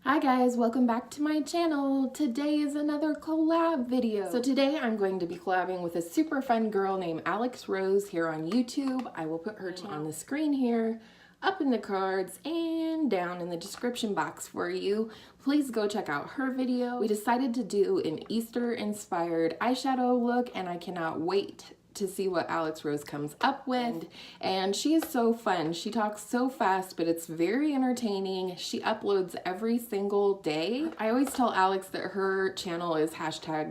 Hi guys, welcome back to my channel. Today is another collab video. So today I'm going to be collabing with a super fun girl named alxrcerose here on YouTube. I will put her on the screen here, up in the cards, and down in the description box for you. Please go check out her video. We decided to do an Easter inspired eyeshadow look and I cannot wait to see what alxrcerose comes up with. And she is so fun. She talks so fast, but it's very entertaining. She uploads every single day. I always tell Alex that her channel is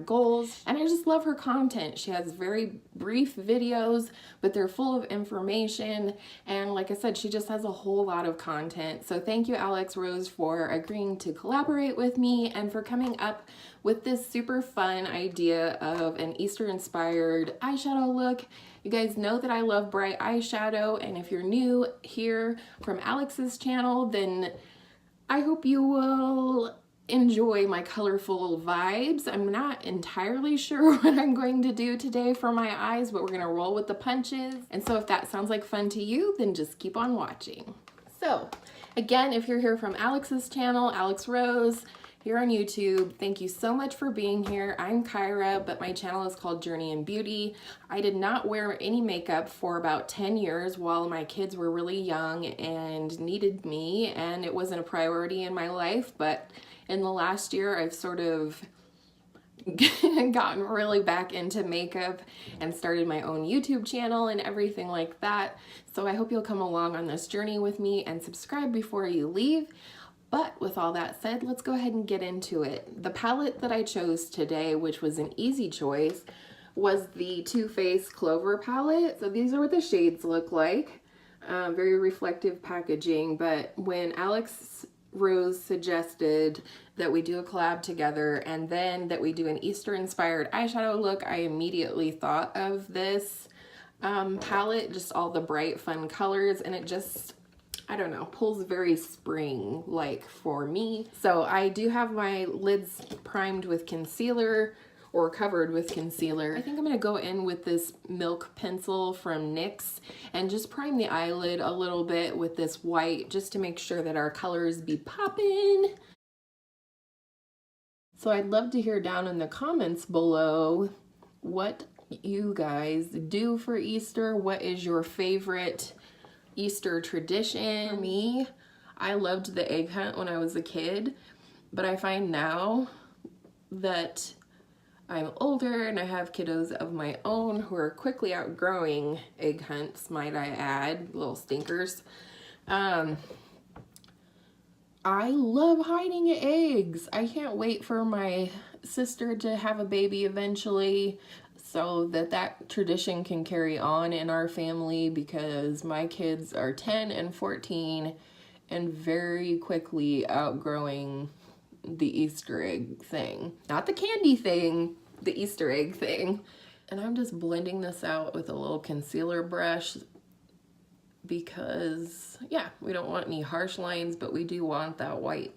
#goals, and I just love her content. She has very brief videos, but they're full of information. And like I said, she just has a whole lot of content. So thank you, alxrcerose, for agreeing to collaborate with me and for coming up with this super fun idea of an Easter inspired eyeshadow look. You guys know that I love bright eyeshadow, and if you're new here from Alex's channel, then I hope you will enjoy my colorful vibes. I'm not entirely sure what I'm going to do today for my eyes, but we're gonna roll with the punches. And so if that sounds like fun to you, then just keep on watching. So again, if you're here from Alex's channel, alxrcerose, here on YouTube, thank you so much for being here. I'm Kyra, but my channel is called Journey in Beauty. I did not wear any makeup for about 10 years while my kids were really young and needed me, and it wasn't a priority in my life, but in the last year I've sort of gotten really back into makeup and started my own YouTube channel and everything like that. So I hope you'll come along on this journey with me and subscribe before you leave. But with all that said, let's go ahead and get into it. The palette that I chose today, which was an easy choice, was the Too Faced Clover palette. So these are what the shades look like. Very reflective packaging, but when alxrcerose suggested that we do a collab together and then that we do an Easter inspired eyeshadow look, I immediately thought of this palette, just all the bright fun colors, and it just, I don't know, pulls very spring-like for me. So I do have my lids primed with concealer or covered with concealer. I think I'm gonna go in with this milk pencil from NYX and just prime the eyelid a little bit with this white just to make sure that our colors be popping. So I'd love to hear down in the comments below what you guys do for Easter. What is your favorite Easter tradition? For me, I loved the egg hunt when I was a kid, but I find now that I'm older and I have kiddos of my own who are quickly outgrowing egg hunts, might I add, little stinkers. I love hiding eggs. I can't wait for my sister to have a baby eventually, so that tradition can carry on in our family, because my kids are 10 and 14 and very quickly outgrowing the Easter egg thing. Not the candy thing, the Easter egg thing. And I'm just blending this out with a little concealer brush because, yeah, we don't want any harsh lines, but we do want that white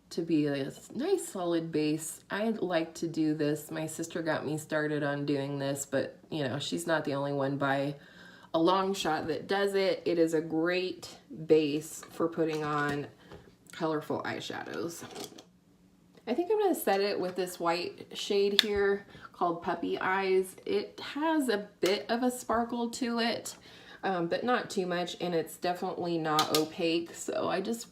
to be a nice solid base. I like to do this. My sister got me started on doing this, but you know, she's not the only one by a long shot that does it. It is a great base for putting on colorful eyeshadows. I think I'm gonna set it with this white shade here called Puppy Eyes. It has a bit of a sparkle to it, but not too much, and it's definitely not opaque, so I just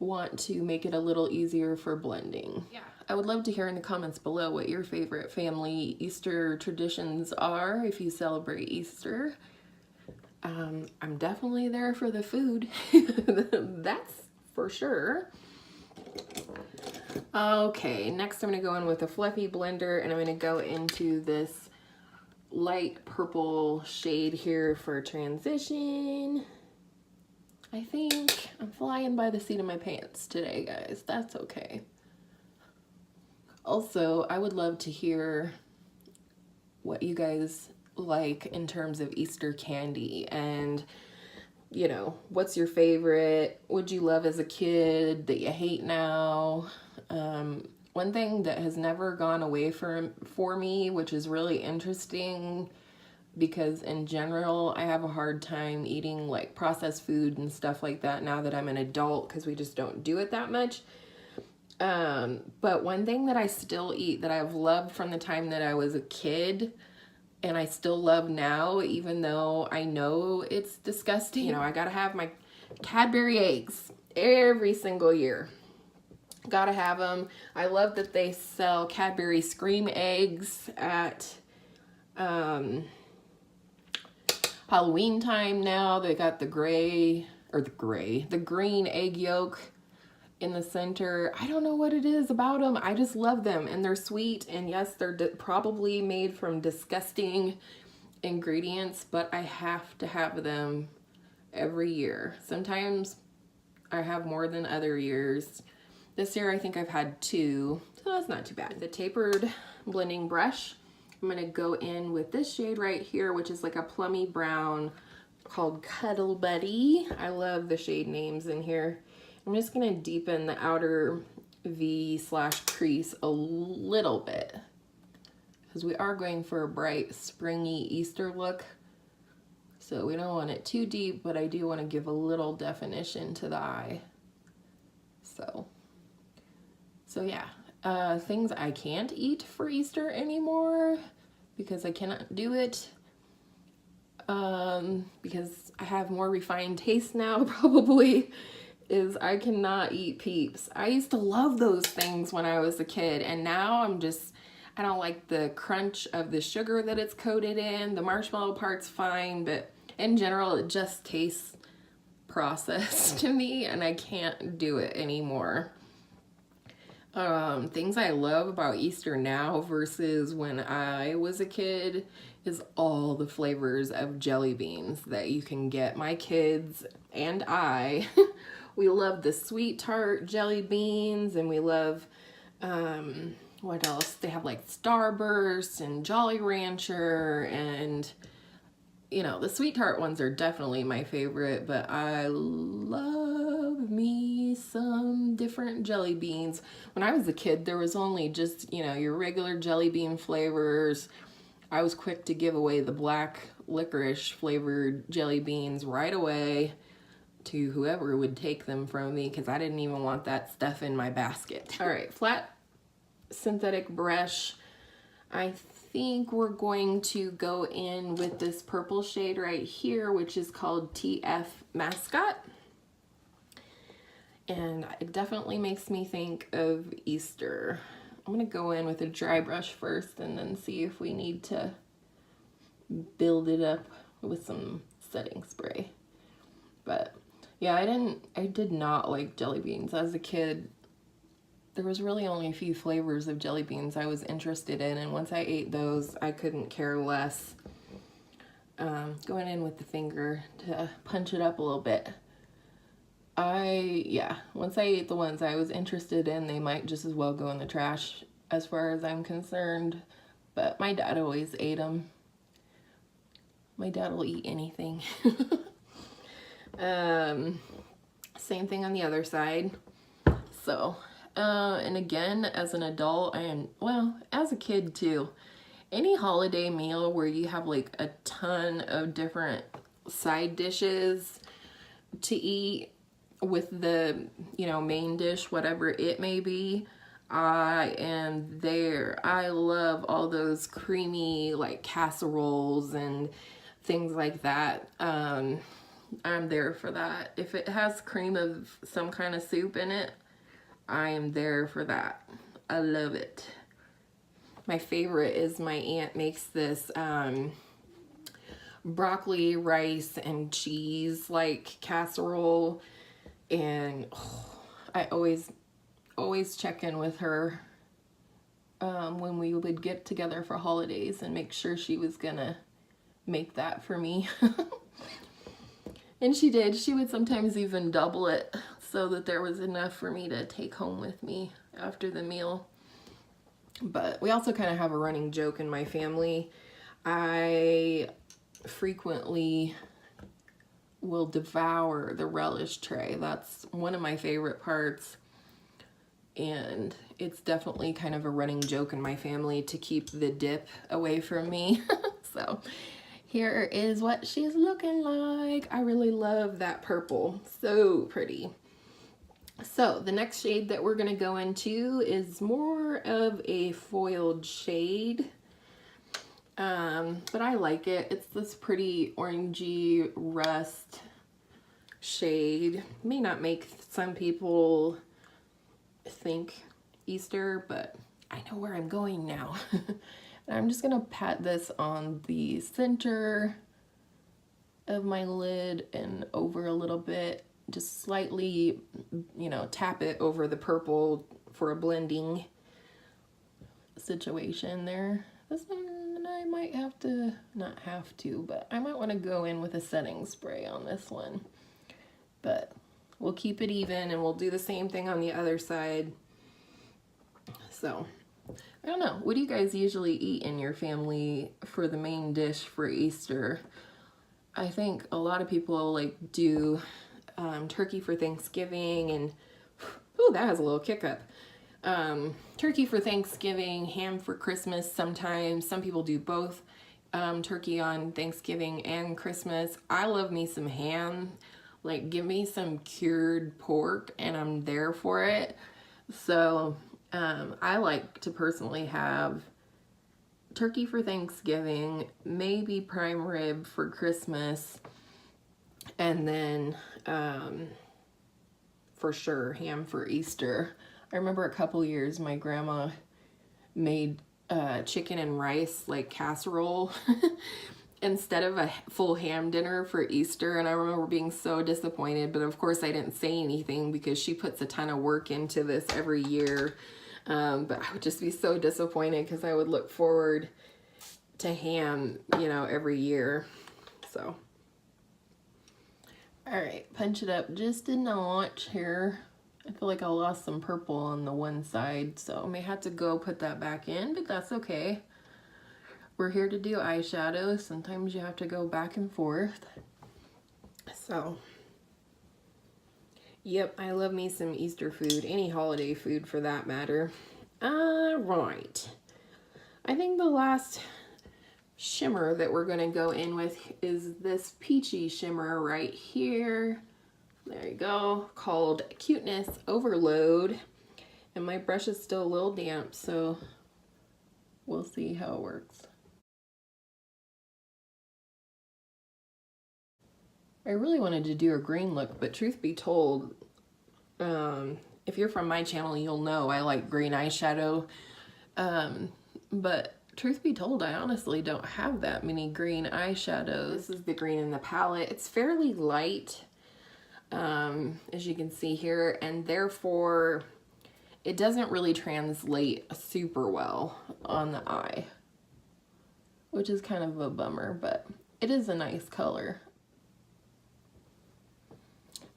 want to make it a little easier for blending. Yeah, I would love to hear in the comments below what your favorite family Easter traditions are if you celebrate Easter. I'm definitely there for the food. That's for sure. Okay, next I'm gonna go in with a fluffy blender and I'm gonna go into this light purple shade here for transition. I think I'm flying by the seat of my pants today, guys. That's okay. Also, I would love to hear what you guys like in terms of Easter candy, and you know, what's your favorite? Would you love as a kid that you hate now? One thing that has never gone away for me, which is really interesting because in general, I have a hard time eating like processed food and stuff like that now that I'm an adult, because we just don't do it that much. But one thing that I still eat that I've loved from the time that I was a kid, and I still love now, even though I know it's disgusting. You know, I gotta have my Cadbury eggs every single year. Gotta have them. I love that they sell Cadbury Scream eggs at Halloween time now. They got the green egg yolk in the center. I don't know what it is about them. I just love them, and they're sweet, and yes, they're probably made from disgusting ingredients, but I have to have them every year. Sometimes I have more than other years. This year I think I've had 2, so that's not too bad. The tapered blending brush, I'm gonna go in with this shade right here, which is like a plummy brown called Cuddle Buddy. I love the shade names in here. I'm just gonna deepen the outer V/crease a little bit, because we are going for a bright springy Easter look. So we don't want it too deep, but I do want to give a little definition to the eye. So yeah, things I can't eat for Easter anymore because I cannot do it. Because I have more refined taste now, probably, is I cannot eat Peeps. I used to love those things when I was a kid, and now I don't like the crunch of the sugar that it's coated in. The marshmallow part's fine, but in general, it just tastes processed to me, and I can't do it anymore. Things I love about Easter now versus when I was a kid is all the flavors of jelly beans that you can get. My kids and I, we love the sweet tart jelly beans, and we love, what else? They have like Starburst and Jolly Rancher, and you know, the sweet tart ones are definitely my favorite, but I love me some different jelly beans. When I was a kid, there was only just, you know, your regular jelly bean flavors. I was quick to give away the black licorice flavored jelly beans right away to whoever would take them from me, because I didn't even want that stuff in my basket. All right, flat synthetic brush. I think we're going to go in with this purple shade right here, which is called TF Mascot. And it definitely makes me think of Easter. I'm gonna go in with a dry brush first and then see if we need to build it up with some setting spray. But yeah, I did not like jelly beans as a kid. There was really only a few flavors of jelly beans I was interested in, and once I ate those, I couldn't care less. Going in with the finger to punch it up a little bit. Once I ate the ones I was interested in, they might just as well go in the trash as far as I'm concerned. But my dad always ate them. My dad will eat anything. Same thing on the other side. So, and again, as an adult, as a kid too, any holiday meal where you have like a ton of different side dishes to eat with the, you know, main dish, whatever it may be, I am there. I love all those creamy like casseroles and things like that. I'm there for that. If it has cream of some kind of soup in it, I am there for that. I love it. My favorite is my aunt makes this broccoli, rice, and cheese like casserole, and I always check in with her when we would get together for holidays and make sure she was gonna make that for me. And she did. She would sometimes even double it so that there was enough for me to take home with me after the meal. But we also kind of have a running joke in my family. I frequently will devour the relish tray. That's one of my favorite parts. And it's definitely kind of a running joke in my family to keep the dip away from me. So here is what she's looking like. I really love that purple. So pretty. So the next shade that we're going to go into is more of a foiled shade. But I like it. It's this pretty orangey rust shade. May not make some people think Easter, but I know where I'm going now. I'm just gonna pat this on the center of my lid and over a little bit, just slightly, you know, tap it over the purple for a blending situation there. This one I might have to, not have to, but I might want to go in with a setting spray on this one. But we'll keep it even and we'll do the same thing on the other side. So, I don't know. What do you guys usually eat in your family for the main dish for Easter? I think a lot of people like do turkey for Thanksgiving and, oh, that has a little kick up. Turkey for Thanksgiving, ham for Christmas sometimes. Some people do both, turkey on Thanksgiving and Christmas. I love me some ham. Like, give me some cured pork and I'm there for it. So, I like to personally have turkey for Thanksgiving, maybe prime rib for Christmas, and then, for sure, ham for Easter. I remember a couple years my grandma made chicken and rice, like casserole, instead of a full ham dinner for Easter, and I remember being so disappointed, but of course I didn't say anything because she puts a ton of work into this every year. But I would just be so disappointed because I would look forward to ham, you know, every year. So, all right, punch it up just a notch here. I feel like I lost some purple on the one side, so I may have to go put that back in, but that's okay. We're here to do eyeshadow. Sometimes you have to go back and forth. So, yep, I love me some Easter food, any holiday food for that matter. Right. I think the last shimmer that we're going to go in with is this peachy shimmer right here. There you go, called Cuteness Overload. And my brush is still a little damp, so we'll see how it works. I really wanted to do a green look, but truth be told, if you're from my channel, you'll know I like green eyeshadow. But truth be told, I honestly don't have that many green eyeshadows. This is the green in the palette. It's fairly light, as you can see here, and therefore it doesn't really translate super well on the eye, which is kind of a bummer, but it is a nice color.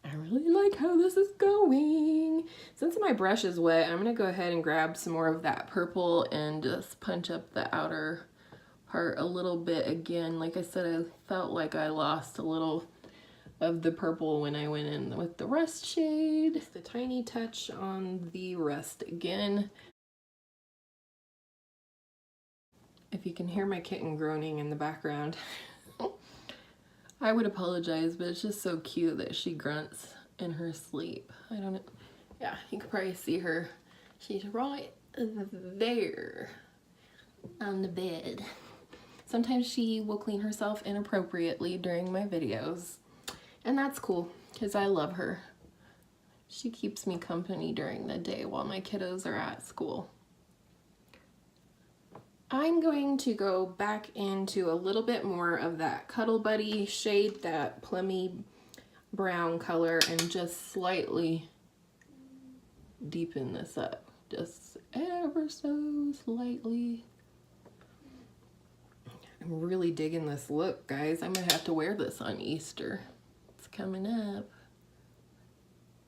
I really like how this is going. Since my brush is wet, I'm gonna go ahead and grab some more of that purple and just punch up the outer part a little bit again. Like I said, I felt like I lost a little of the purple when I went in with the rust shade. Just a tiny touch on the rust again. If you can hear my kitten groaning in the background, I would apologize, but it's just so cute that she grunts in her sleep. I don't know. Yeah, you can probably see her. She's right there on the bed. Sometimes she will clean herself inappropriately during my videos, and that's cool because I love her. She keeps me company during the day while my kiddos are at school. I'm going to go back into a little bit more of that Cuddle Buddy shade, that plummy brown color, and just slightly deepen this up, just ever so slightly. I'm really digging this look, guys. I'm gonna have to wear this on Easter. It's coming up.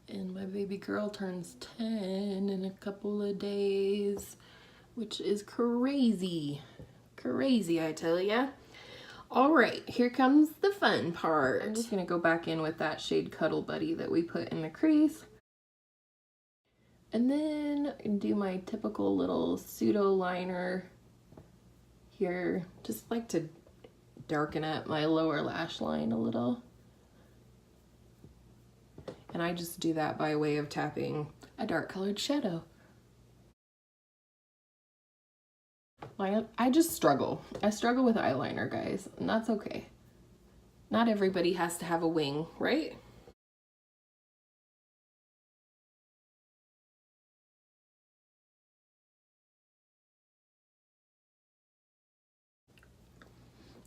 And my baby girl turns 10 in a couple of days, which is crazy. Crazy, I tell ya. All right, here comes the fun part. I'm just gonna go back in with that shade Cuddle Buddy that we put in the crease. And then do my typical little pseudo liner here. Just like to darken up my lower lash line a little. And I just do that by way of tapping a dark colored shadow. I just struggle. I struggle with eyeliner, guys, and that's okay. Not everybody has to have a wing, right?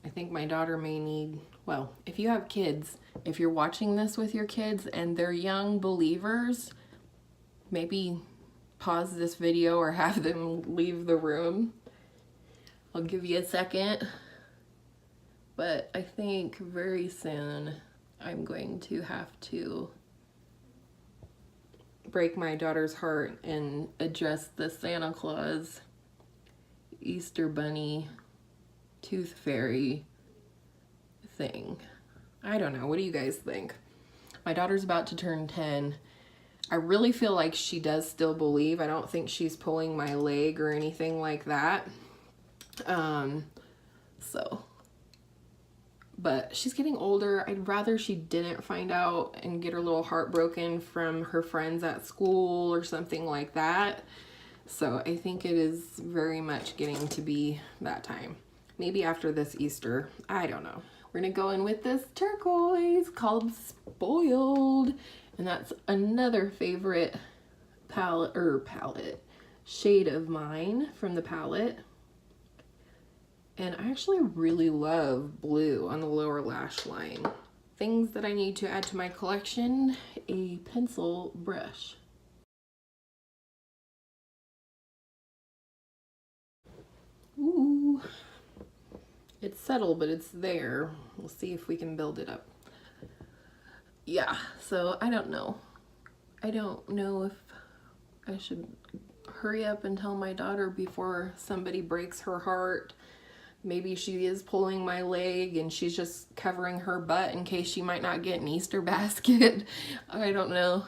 I think my daughter may need, well, if you have kids, if you're watching this with your kids and they're young believers, maybe pause this video or have them leave the room. I'll give you a second. But I think very soon I'm going to have to break my daughter's heart and address the Santa Claus, Easter Bunny, Tooth Fairy thing. I don't know. What do you guys think? My daughter's about to turn 10. I really feel like she does still believe. I don't think she's pulling my leg or anything like that. But she's getting older. I'd rather she didn't find out and get her little heart broken from her friends at school or something like that. So I think it is very much getting to be that time. Maybe after this Easter. I don't know. We're gonna go in with this turquoise called Spoiled. And that's another favorite shade of mine from the palette. And I actually really love blue on the lower lash line. Things that I need to add to my collection, a pencil brush. Ooh, it's subtle, but it's there. We'll see if we can build it up. Yeah, so I don't know. I don't know if I should hurry up and tell my daughter before somebody breaks her heart. Maybe she is pulling my leg and she's just covering her butt in case she might not get an Easter basket. I don't know.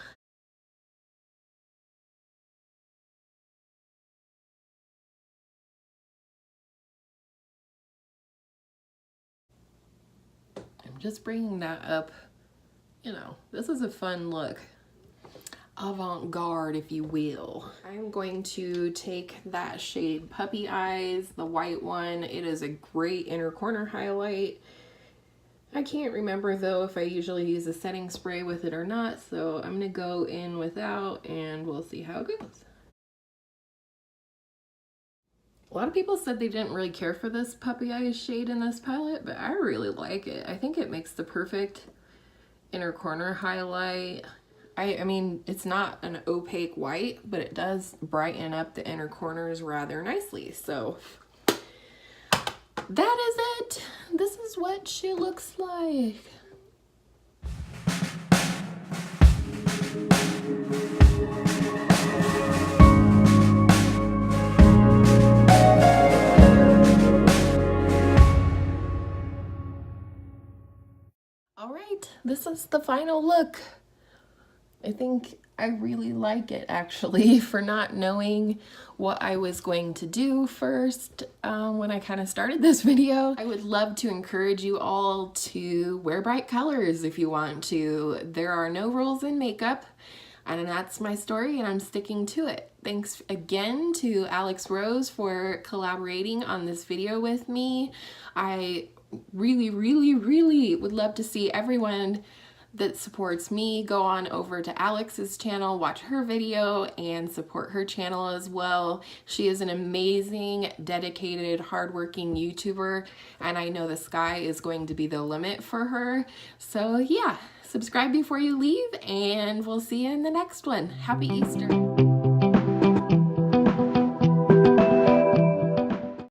I'm just bringing that up. You know, this is a fun look. Avant-garde, if you will. I'm going to take that shade Puppy Eyes, the white one. It is a great inner corner highlight. I can't remember though if I usually use a setting spray with it or not, so I'm gonna go in without and we'll see how it goes. A lot of people said they didn't really care for this Puppy Eyes shade in this palette, but I really like it. I think it makes the perfect inner corner highlight. I mean, it's not an opaque white, but it does brighten up the inner corners rather nicely. So that is it. This is what she looks like. All right, this is the final look. I think I really like it actually for not knowing what I was going to do first when I kind of started this video. I would love to encourage you all to wear bright colors if you want to. There are no rules in makeup, and that's my story and I'm sticking to it. Thanks again to alxrcerose for collaborating on this video with me. I really would love to see everyone that supports me go on over to Alex's channel, watch her video, and support her channel as well. She is an amazing, dedicated, hardworking YouTuber, and I know the sky is going to be the limit for her. So yeah, subscribe before you leave, and we'll see you in the next one. Happy Easter.